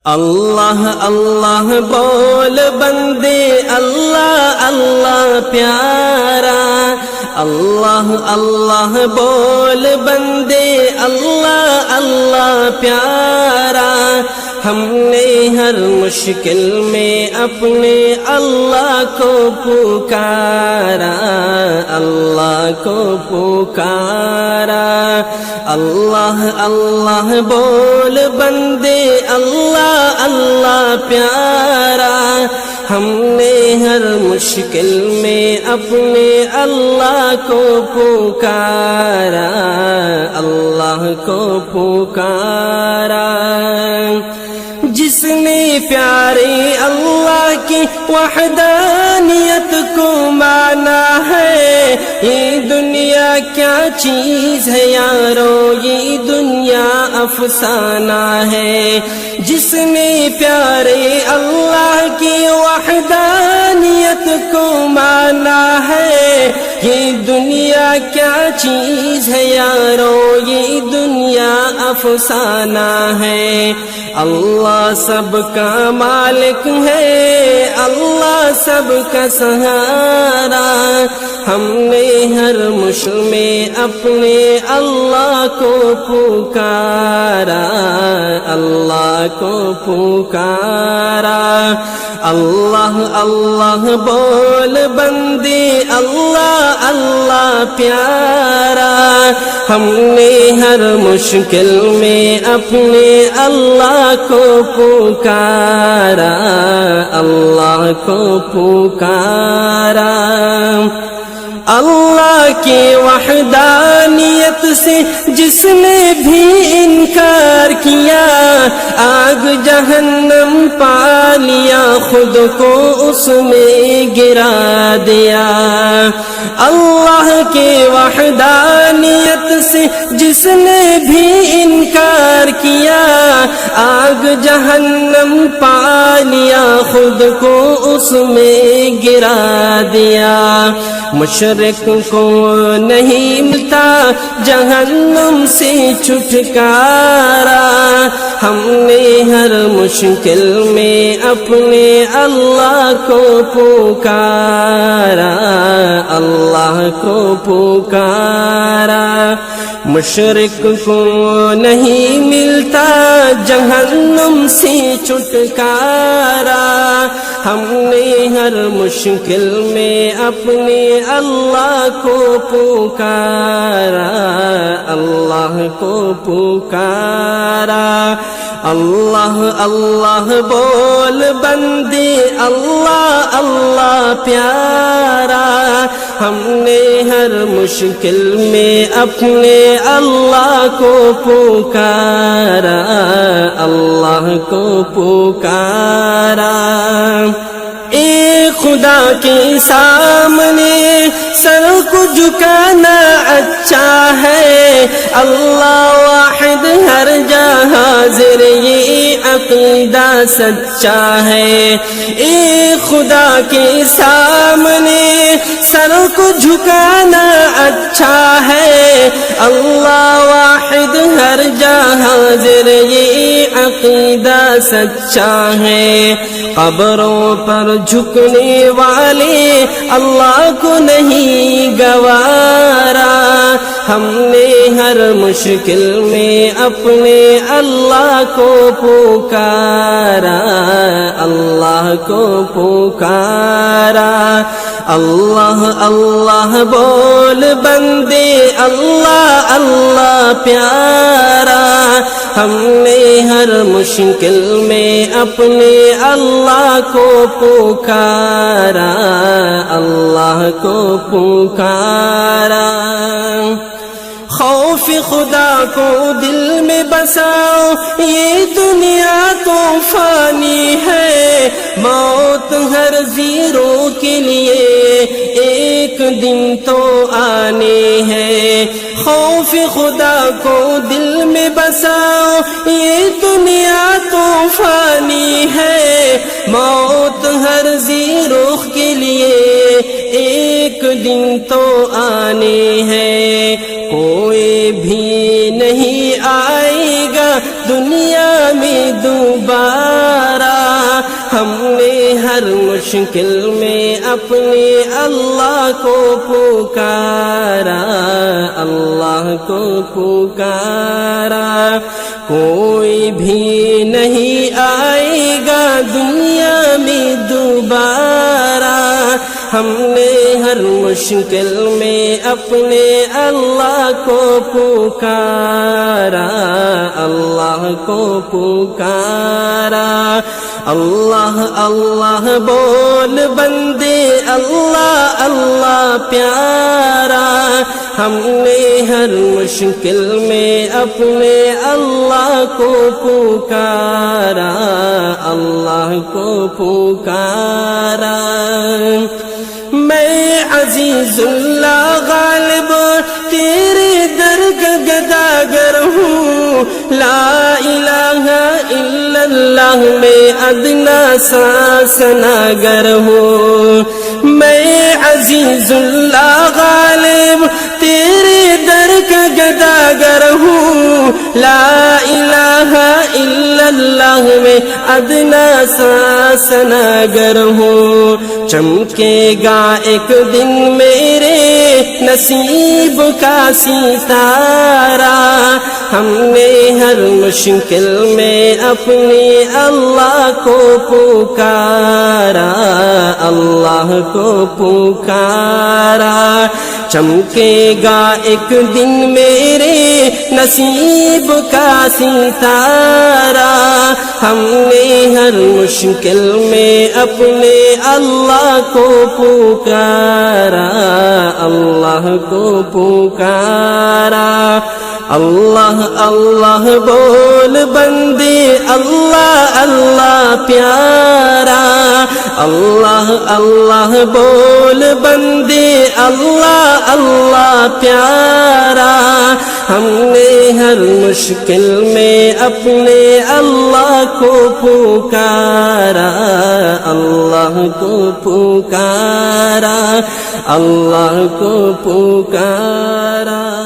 اللہ اللہ بول بندے، اللہ اللہ پیارا، اللہ اللہ بول بندے، اللہ اللہ پیارا۔ ہم نے ہر مشکل میں اپنے اللہ کو پکارا، اللہ کو پکارا۔ اللہ اللہ بول بندے، اللہ اللہ پیارا۔ ہم نے ہر مشکل میں اپنے اللہ کو پکارا، اللہ کو پکارا۔ جس نے پیارے اللہ کی وحدانیت کو مانا ہے، یہ دنیا کیا چیز ہے یارو، یہ دنیا افسانہ ہے۔ جس نے پیارے اللہ کی وحدانیت کو مانا ہے، یہ دنیا کیا چیز ہے یارو، یہ دنیا افسانہ ہے۔ اللہ سب کا مالک ہے، اللہ سب کا سہارا۔ ہم نے ہر مشکل میں اپنے اللہ کو پکارا، اللہ کو پکارا۔ اللہ اللہ بول بندے، اللہ اللہ پیارا۔ ہم نے ہر مشکل میں اپنے اللہ کو پکارا، اللہ کو پکارا۔ اللہ کی وحدانیت سے جس نے بھی انکار کیا، آگ جہنم پا لیا، خود کو اس میں گرا دیا۔ اللہ کی وحدانیت سے جس نے بھی انکار کیا، آگ جہنم پا لیا، خود کو اس میں گرا دیا۔ مشرک کو نہیں ملتا جہنم سے چھٹکارا۔ ہم نے ہر مشکل میں اپنے اللہ کو پکارا، اللہ کو پکارا۔ مشرک کو نہیں ملتا جہنم سے چھٹکارا۔ ہم نے ہر مشکل میں اپنے اللہ کو پکارا، اللہ کو پکارا۔ اللہ اللہ بول بندے، اللہ اللہ پیارا۔ ہم نے ہر مشکل میں اپنے اللہ کو پکارا، اللہ کو پکارا۔ اے خدا کے سامنے سر کو جھکانا اچھا ہے، اللہ واحد ہر جہاں حاضر، یہ عقیدہ سچا ہے۔ اے خدا کے سامنے سر کو جھکانا اچھا ہے، اللہ واحد ہر جہاں حاضر، یہ عقیدہ سچا ہے۔ قبروں پر جھکنے والے اللہ کو نہیں گوارا۔ ہم نے ہر مشکل میں اپنے اللہ کو پکارا، اللہ کو پکارا۔ اللہ اللہ بول بندے، اللہ اللہ پیارا۔ ہم نے ہر مشکل میں اپنے اللہ کو پکارا، اللہ کو پکارا۔ خوف خدا کو دل میں بساؤ، یہ دنیا تو فانی ہے، موت ہر زیرو کے لیے ایک دن تو آنے ہے۔ خوف خدا کو دل میں بساؤ، یہ دنیا تو فانی ہے، موت ہر زیرو کے لیے ایک دن تو آنے ہے۔ کوئی بھی نہیں آئے گا دنیا میں دوبارہ، مشکل میں اپنے اللہ کو پکارا، اللہ کو پکارا، کوئی بھی نہیں آئے گا دنیا میں دوبارہ، ہم نے ہر مشکل میں اپنے اللہ کو پکارا، اللہ کو پکارا، اللہ اللہ بول بندے، اللہ اللہ پیارا، ہم نے ہر مشکل میں اپنے اللہ کو پکارا، اللہ کو پکارا۔ میں عزیز اللہ غالب تیرے در کا گداگر ہوں، لا الہ الا اللہ میں ادنا سا سناگر ہوں، میں عزیز اللہ غالب تیرے در کا گداگر ہوں، لا الہ الا اللہ میں ادنا سا سناگر ہوں، چمکے گا ایک دن میرے نصیب کا ستارہ، ہم نے ہر مشکل میں اپنے اللہ کو پکارا، اللہ کو پکارا، چمکے گا ایک دن میرے نصیب کا ستارہ، ہم نے ہر مشکل میں اپنے اللہ کو پکارا، اللہ کو پکارا، اللہ اللہ بول بندے، اللہ اللہ پیارا، اللہ اللہ بول بندے، اللہ اللہ پیارا، ہم نے ہر مشکل میں اپنے اللہ کو پکارا، اللہ کو پکارا، اللہ کو پکارا۔